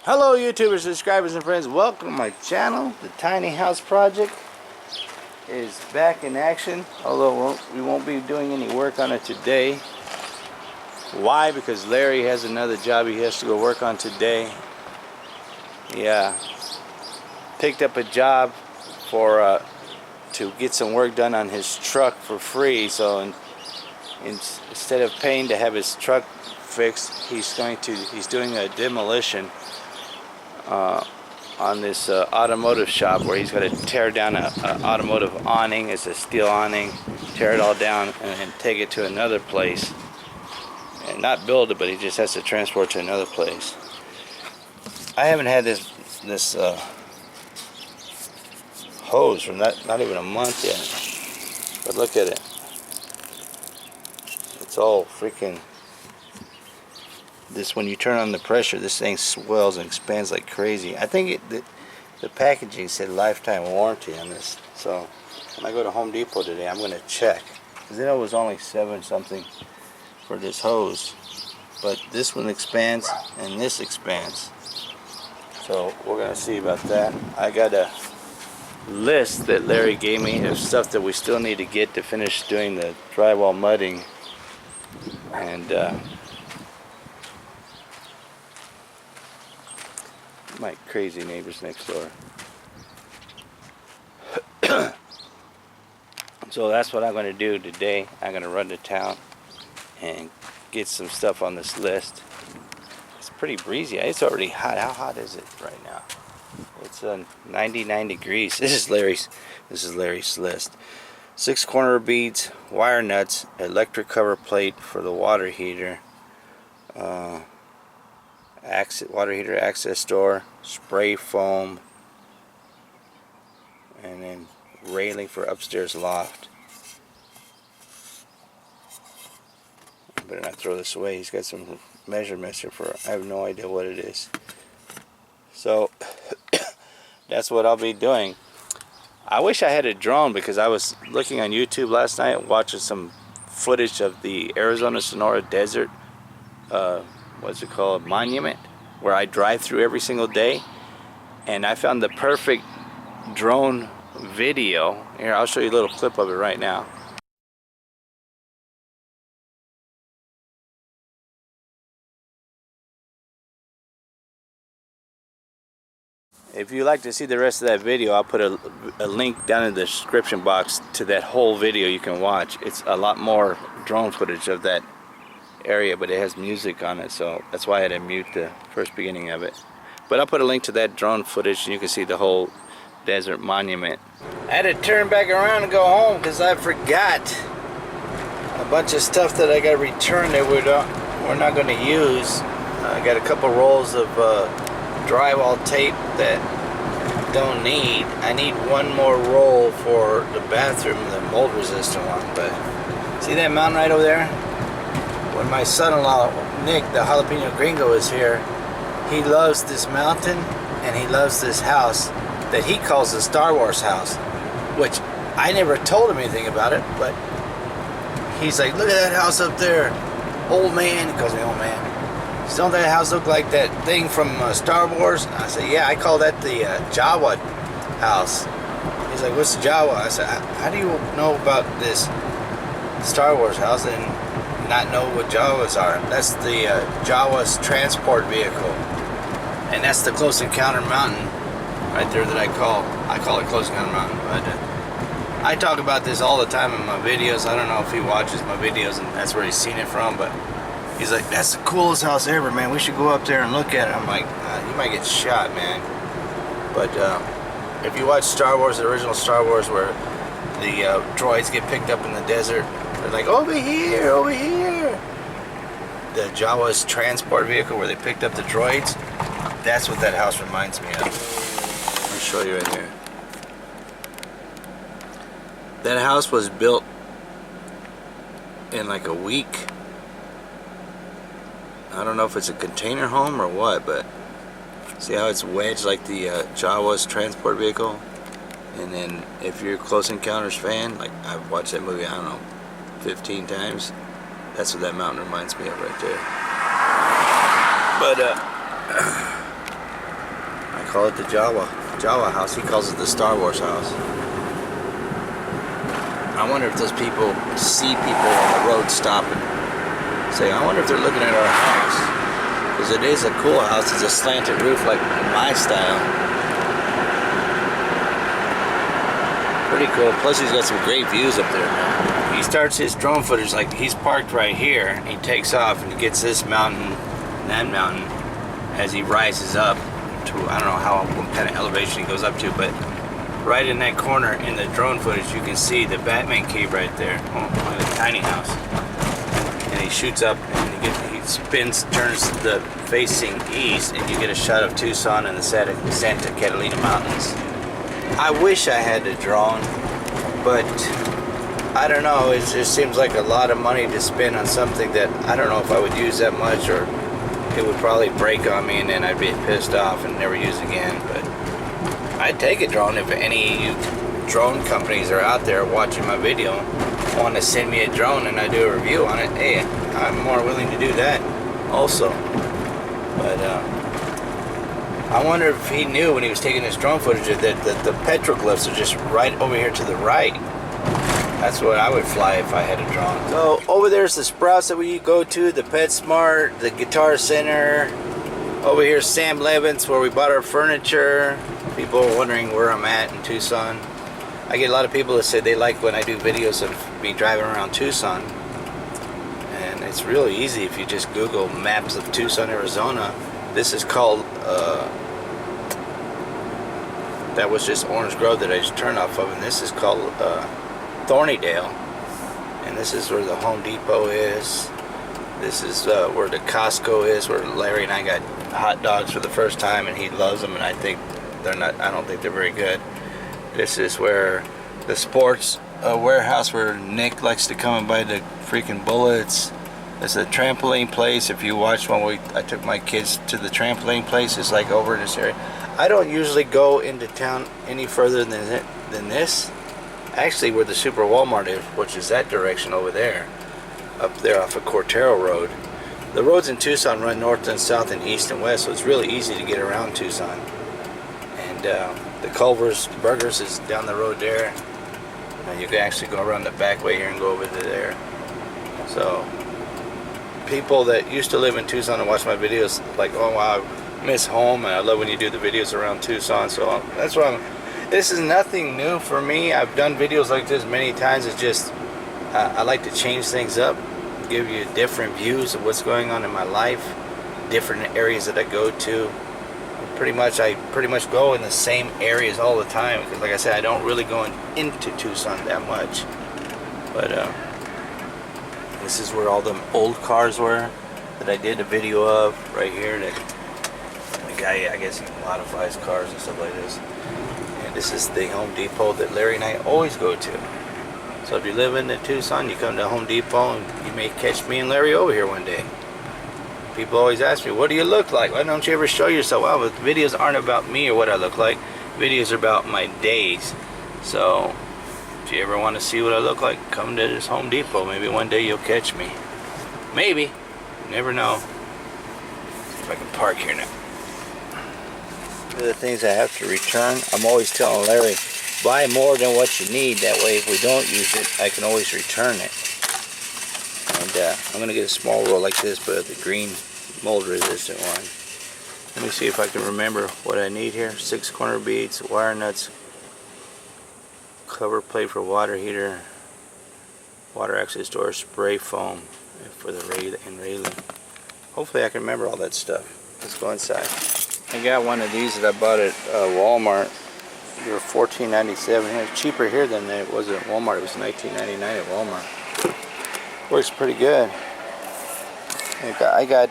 Hello YouTubers, subscribers, and friends. Welcome to my channel. The Tiny House Project is back in action, although we won't be doing any work on it today. Why? Because Larry has another job he has to go work on today. Yeah, picked up a job for to get some work done on his truck for free. So instead of paying to have his truck fixed, he's doing a demolition on this automotive shop, where he's got to tear down an automotive awning. It's a steel awning, tear it all down and take it to another place, and not build it, but he just has to transport it to another place. I haven't had this hose for not even a month yet, but look at it. It's all freaking, when you turn on the pressure, this thing swells and expands like crazy. I think the packaging said lifetime warranty on this. So when I go to Home Depot today, I'm going to check, because it was only $7 something for this hose, but this one expands and this expands. So we're going to see about that. I got a list that Larry gave me of stuff that we still need to get to finish doing the drywall mudding, and my crazy neighbors next door. So that's what I'm going to do today. I'm going to run to town and get some stuff on this list. It's pretty breezy. It's already hot. How hot is it right now? It's 99 degrees. This is Larry's list. 6 corner beads, wire nuts, electric cover plate for the water heater, water heater access door, spray foam, and then railing for upstairs loft. I better not throw this away. He's got some measurements here for, I have no idea what it is. So that's what I'll be doing. I wish I had a drone, because I was looking on YouTube last night watching some footage of the Arizona Sonora Desert what's it called, monument, where I drive through every single day, and I found the perfect drone video. Here, I'll show you a little clip of it right now. If you'd like to see the rest of that video, I'll put a link down in the description box to that whole video you can watch. It's a lot more drone footage of that area, but it has music on it, so that's why I had to mute the first beginning of it. But I'll put a link to that drone footage and you can see the whole desert monument. I had to turn back around and go home because I forgot a bunch of stuff that I got to return that we're not going to use. I got a couple rolls of drywall tape that don't need. I need one more roll for the bathroom, the mold resistant one. But see that mountain right over there? When my son-in-law Nick, the jalapeno gringo, is here, he loves this mountain and he loves this house that he calls the Star Wars house, which I never told him anything about it, but he's like, look at that house up there, old man. He calls me old man. Don't that house look like that thing from Star Wars? I said, yeah, I call that the Jawa house. He's like, what's the Jawa? I said, how do you know about this Star Wars house and not know what Jawas are? That's the Jawa's transport vehicle, and that's the Close Encounter Mountain right there that I call it Close Encounter Mountain. But I talk about this all the time in my videos. I don't know if he watches my videos and that's where he's seen it from, but he's like, that's the coolest house ever, man. We should go up there and look at it. I'm like, you might get shot, man. But if you watch Star Wars, the original Star Wars, where the droids get picked up in the desert, they're like, over here, over here. The Jawa's transport vehicle where they picked up the droids, that's what that house reminds me of. I'll show you right here. That house was built in like a week. I don't know if it's a container home or what, but see how it's wedged like the Jawa's transport vehicle? And then if you're a Close Encounters fan, like I've watched that movie, I don't know, 15 times. That's what that mountain reminds me of right there. But call it the Jawa house. He calls it the Star Wars house. I wonder if those people see people on the road stopping. Say, I wonder if they're looking at our house. Because it is a cool house. It's a slanted roof like my style. Pretty cool. Plus he's got some great views up there, man. He starts his drone footage like he's parked right here. And he takes off and he gets this mountain, that mountain, as he rises up to, I don't know what kind of elevation he goes up to, but right in that corner in the drone footage you can see the Batman cave right there, on the tiny house. And he shoots up and he spins, turns the facing east, and you get a shot of Tucson and the Santa Catalina Mountains. I wish I had a drone, but I don't know, it just seems like a lot of money to spend on something that I don't know if I would use that much, or it would probably break on me and then I'd be pissed off and never use again. But I'd take a drone. If any drone companies are out there watching my video, want to send me a drone and I do a review on it, hey, I'm more willing to do that also. But I wonder if he knew when he was taking his drone footage that the petroglyphs are just right over here to the right. That's what I would fly if I had a drone. So over there's the Sprouts that we go to, the PetSmart, the Guitar Center. Over here's Sam Levin's where we bought our furniture. People are wondering where I'm at in Tucson. I get a lot of people that say they like when I do videos of me driving around Tucson. And it's really easy if you just Google maps of Tucson, Arizona. This is called, that was just Orange Grove that I just turned off of, and this is called Thornydale. And this is where the Home Depot is. This is where the Costco is, where Larry and I got hot dogs for the first time, and he loves them, and I think they're not, I don't think they're very good. This is where the sports warehouse where Nick likes to come and buy the freaking bullets. It's a trampoline place. If you watch when I took my kids to the trampoline place, it's like over in this area. I don't usually go into town any further than this. Actually, where the Super Walmart is, which is that direction over there, up there off of Cortero Road. The roads in Tucson run north and south and east and west, so it's really easy to get around Tucson. And the Culver's Burgers is down the road there. And you can actually go around the back way here and go over to there. So people that used to live in Tucson and watch my videos like, oh wow, I miss home, and I love when you do the videos around Tucson. So that's why this is nothing new for me. I've done videos like this many times. It's just I like to change things up, give you different views of what's going on in my life, different areas that I go to. I pretty much go in the same areas all the time, because like I said, I don't really go into Tucson that much. But this is where all them old cars were that I did a video of right here. That the guy, I guess he modifies cars and stuff like this. And this is the Home Depot that Larry and I always go to. So if you live in Tucson, you come to Home Depot, and you may catch me and Larry over here one day. People always ask me, what do you look like? Why don't you ever show yourself? Well, the videos aren't about me or what I look like. Videos are about my days. So if you ever want to see what I look like, come to this Home Depot. Maybe one day you'll catch me. Maybe. You never know. See if I can park here now. One of the things I have to return, I'm always telling Larry, buy more than what you need. That way if we don't use it, I can always return it. And I'm going to get a small roll like this, but the green mold resistant one. Let me see if I can remember what I need here. 6 corner beads, wire nuts, cover plate for water heater, water access door, spray foam for the railing. Hopefully I can remember all that stuff. Let's go inside. I got one of these that I bought at Walmart. They were $14.97. It's cheaper here than it was at Walmart. It was $19.99 at Walmart. Works pretty good. I got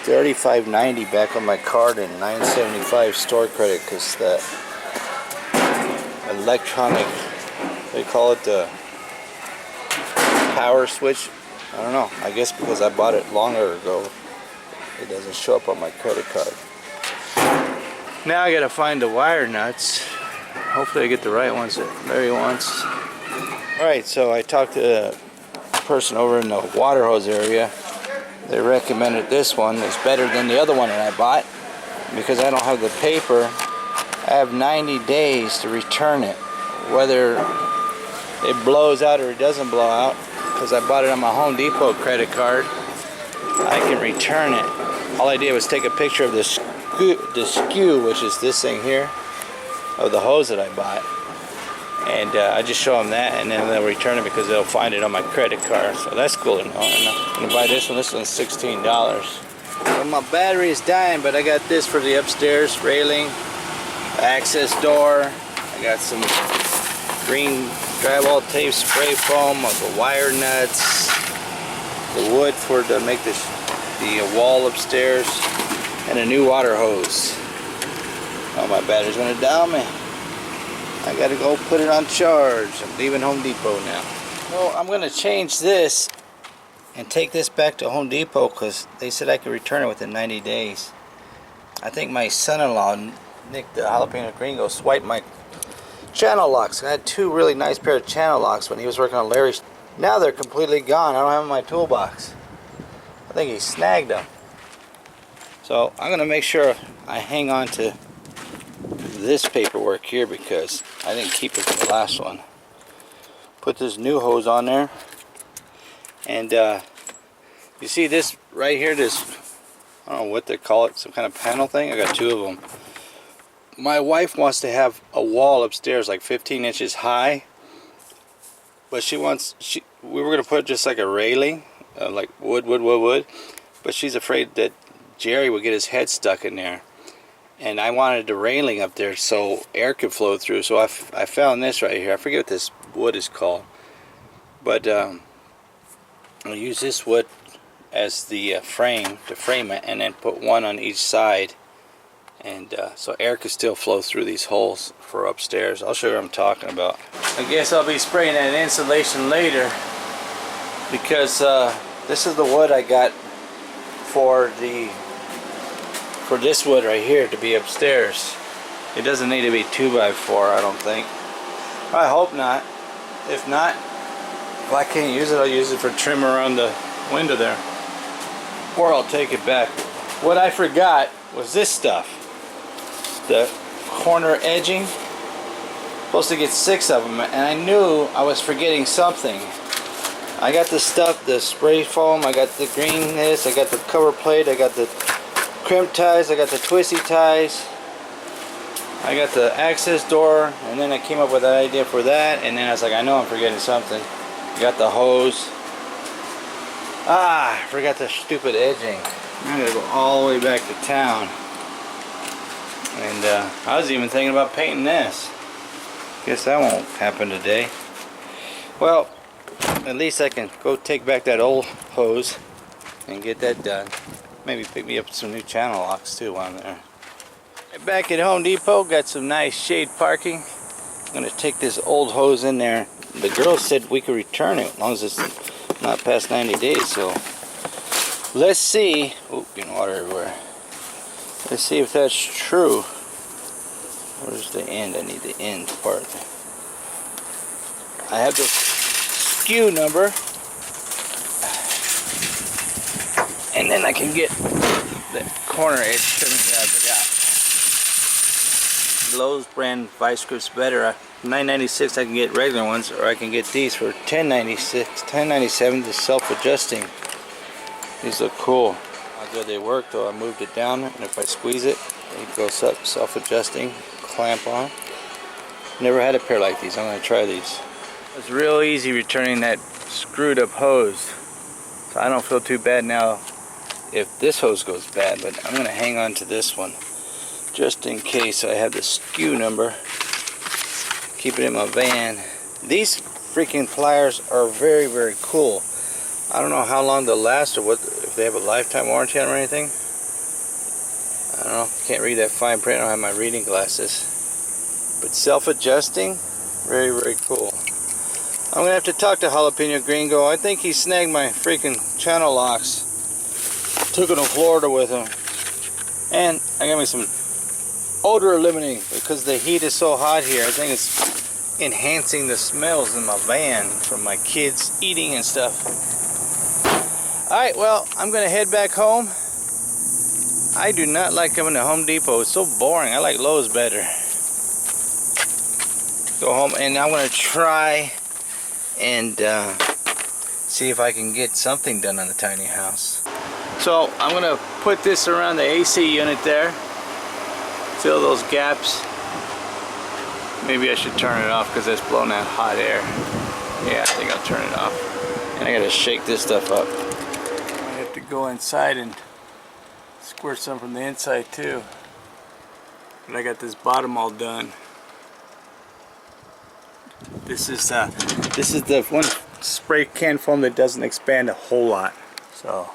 $35.90 back on my card and $9.75 store credit, because the electronic, they call it the power switch. I don't know. I guess because I bought it longer ago, it doesn't show up on my credit card. Now I gotta find the wire nuts. Hopefully I get the right ones that Larry wants. Alright, so I talked to a person over in the water hose area. they recommended this one. It's better than the other one that I bought because I don't have the paper. I have 90 days to return it, whether it blows out or it doesn't blow out, because I bought it on my Home Depot credit card. I can return it. All I did was take a picture of the skew, which is this thing here, of the hose that I bought, and I just show them that, and then they'll return it because they'll find it on my credit card. So that's cool to know. I'm gonna buy this one. This one's $16. Well, my battery is dying, but I got this for the upstairs railing, access door. I got some green drywall tape, spray foam, the wire nuts, the wood for to make the wall upstairs, and a new water hose. Oh, my battery's gonna die on me. I gotta go put it on charge. I'm leaving Home Depot now. Well, I'm gonna change this and take this back to Home Depot because they said I could return it within 90 days. I think my son-in-law, Nick the Jalapeno Gringo, swiped my channel locks. I had two really nice pair of channel locks when he was working on Larry's. Now they're completely gone. I don't have them in my toolbox. I think he snagged them. So I'm gonna make sure I hang on to this paperwork here because I didn't keep it for the last one. Put this new hose on there, and you see this right here, this, I don't know what they call it, some kind of panel thing. I got two of them. My wife wants to have a wall upstairs like 15 inches high, but we were gonna put just like a railing, like wood, but she's afraid that Jerry would get his head stuck in there, and I wanted the railing up there so air could flow through. So I found this right here. I forget what this wood is called, but I'll use this wood as the frame to frame it, and then put one on each side, and so air could still flow through these holes for upstairs. I'll show you what I'm talking about. I guess I'll be spraying that insulation later because this is the wood I got for this wood right here to be upstairs. It doesn't need to be 2x4, I don't think. I hope not. If not, if I can't use it, I'll use it for trim around the window there, or I'll take it back. What I forgot was this stuff, the corner edging. Supposed to get 6 of them, and I knew I was forgetting something. I got the stuff, the spray foam, I got the green this, I got the cover plate, I got the crimp ties, I got the twisty ties, I got the access door, and then I came up with an idea for that, and then I was like, I know I'm forgetting something. I got the hose. I forgot the stupid edging. I'm gonna go all the way back to town. And I was even thinking about painting this. Guess that won't happen today. Well, at least I can go take back that old hose and get that done. Maybe pick me up some new channel locks too while I'm there. Back at Home Depot, got some nice shade parking. I'm gonna take this old hose in there. The girl said we could return it as long as it's not past 90 days. So let's see. Oh, getting water everywhere. Let's see if that's true. Where's the end? I need the end part. I have the SKU number, and then I can get the corner edge trimming that I forgot. Lowe's brand vice grips better. $9.96 I can get regular ones, or I can get these for $10.96, $10.97. The self-adjusting. These look cool. How good they work though. I moved it down, and if I squeeze it, it goes up, self-adjusting, clamp on. Never had a pair like these. I'm going to try these. It's real easy returning that screwed up hose, so I don't feel too bad now if this hose goes bad, but I'm going to hang on to this one just in case. I have the SKU number. Keep it in my van. These freaking pliers are very, very cool. I don't know how long they'll last, or what, if they have a lifetime warranty on them or anything. I don't know. Can't read that fine print. I don't have my reading glasses. But self-adjusting, very, very cool. I'm gonna have to talk to Jalapeno Gringo. I think he snagged my freaking channel locks. Took it to Florida with him. And I got me some odor eliminating because the heat is so hot here. I think it's enhancing the smells in my van from my kids eating and stuff. Alright, well, I'm gonna head back home. I do not like coming to Home Depot. It's so boring. I like Lowe's better. Go home and I'm gonna try and see if I can get something done on the tiny house. So I'm gonna put this around the AC unit there. Fill those gaps. Maybe I should turn it off because it's blowing out hot air. Yeah, I think I'll turn it off. And I gotta shake this stuff up. I have to go inside and squirt some from the inside too. But I got this bottom all done. This is the one spray can foam that doesn't expand a whole lot. So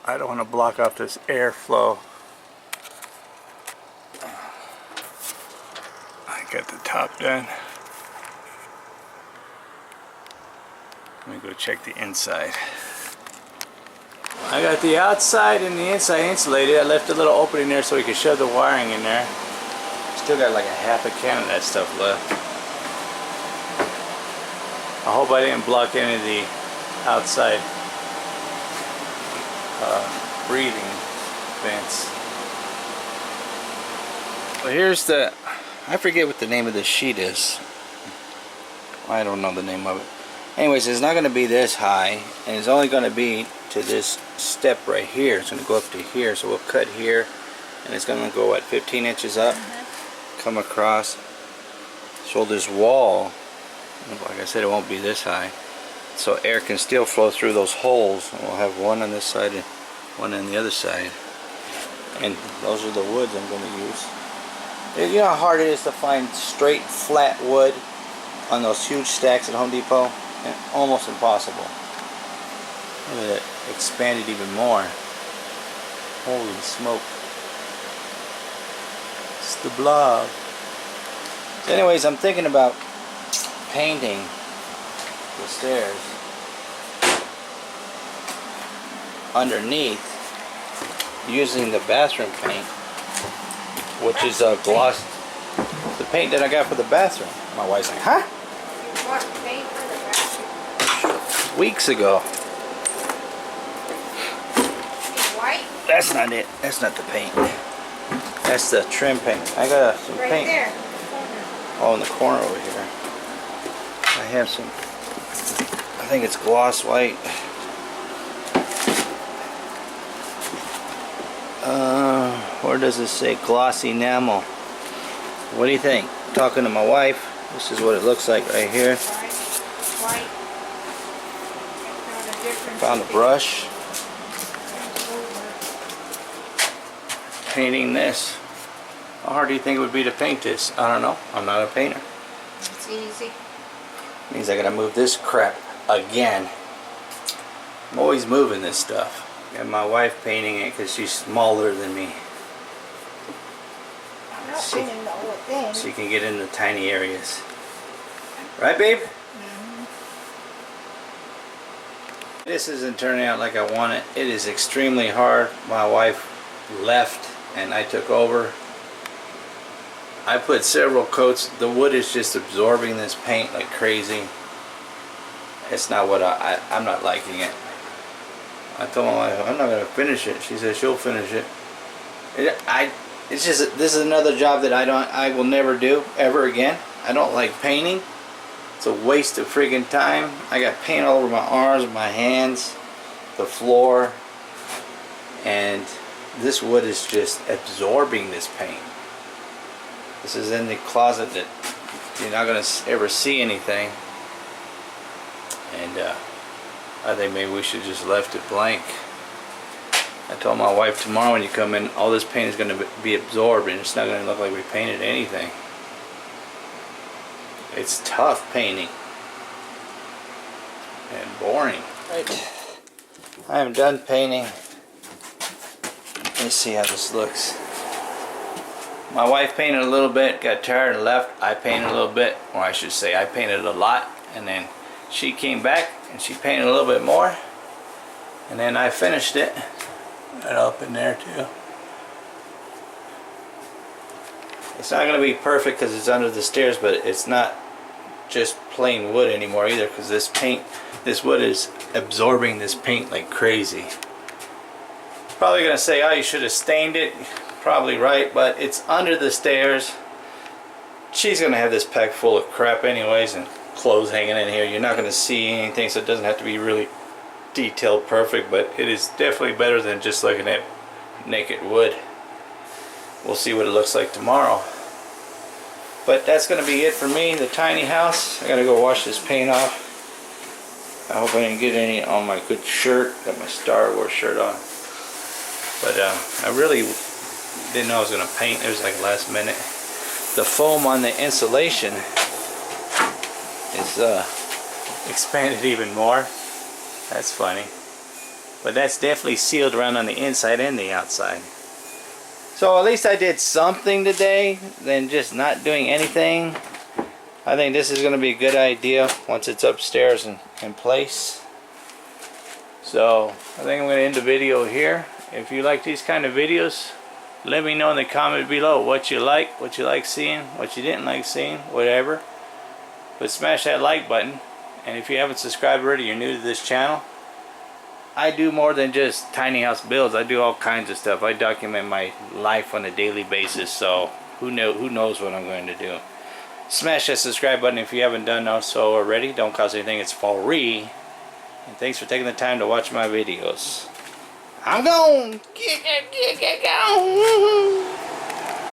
I don't want to block off this airflow. I got the top done. Let me go check the inside. I got the outside and the inside insulated. I left a little opening there so we could shove the wiring in there. Still got like a half a can of that stuff left. I hope I didn't block any of the outside breathing vents. Well, here's the, I forget what the name of the sheet is. I don't know the name of it. Anyways, it's not going to be this high, and it's only going to be to this step right here. It's going to go up to here, so we'll cut here, and it's going to go what, 15 inches up, come across. So this wall, like I said, it won't be this high, so air can still flow through those holes. And we'll have one on this side and one on the other side, and those are the woods I'm going to use. You know how hard it is to find straight flat wood on those huge stacks at Home Depot? And almost impossible. Look at it, expanded even more. Holy smoke. It's the blob. So anyways, I'm thinking about painting the stairs underneath using the bathroom paint, which is a gloss. The paint that I got for the bathroom. My wife's like, huh? You bought paint for the bathroom? Weeks ago. It's white? That's not it. That's not the paint. That's the trim paint. I got some Right paint. there. Oh, in the corner over here. I have some. I think it's gloss white. Where does it say glossy enamel? What do you think? Talking to my wife. This is what it looks like right here. White. Found a brush. Painting this. How hard do you think it would be to paint this? I don't know. I'm not a painter. It's easy. Means I gotta move this crap again. I'm always moving this stuff. Got my wife painting it because she's smaller than me. I'm not painting the whole thing. She can get in the tiny areas. Right, babe? This isn't turning out like I want it. It is extremely hard. My wife left and I took over. I put several coats. The wood is just absorbing this paint like crazy. It's not what I'm not liking it. I told my wife I'm not gonna finish it. She said she'll finish it. It's just, this is another job that I will never do ever again. I don't like painting. It's a waste of friggin' time. I got paint all over my arms, my hands, the floor, and this wood is just absorbing this paint. This is in the closet that you're not gonna ever see anything, and I think maybe we should just left it blank. I told my wife tomorrow when you come in, all this paint is gonna be absorbed, and it's not gonna look like we painted anything. It's tough painting and boring. Right. I am done painting. Let's see how this looks. My wife painted a little bit, got tired and left. I painted a little bit, or I should say I painted a lot, and then she came back and she painted a little bit more, and then I finished it. Right up in there too. It's not going to be perfect because it's under the stairs, but it's not just plain wood anymore either, because this paint, This wood is absorbing this paint like crazy. Probably gonna say, oh, you should have stained it. Probably right, but it's under the stairs. She's gonna have this pack full of crap anyways, and clothes hanging in here. You're not gonna see anything, so it doesn't have to be really detailed perfect, but it is definitely better than just looking at naked wood. We'll see what it looks like tomorrow. But that's gonna be it for me, the tiny house. I gotta go wash this paint off. I hope I didn't get any on my good shirt. Got my Star Wars shirt on. But I really didn't know I was gonna paint. It was like last minute. The foam on the insulation is expanded even more. That's funny. But that's definitely sealed around on the inside and the outside. So at least I did something today than just not doing anything. I think this is going to be a good idea once it's upstairs and in place. So I think I'm going to end the video here. If you like these kind of videos, let me know in the comment below what you like seeing, what you didn't like seeing, whatever. But smash that like button. And if you haven't subscribed already, you're new to this channel. I do more than just tiny house builds. I do all kinds of stuff. I document my life on a daily basis, so who knows what I'm going to do. Smash that subscribe button if you haven't done so already. Don't cost anything, it's free. And thanks for taking the time to watch my videos. I'm gone. Get gone.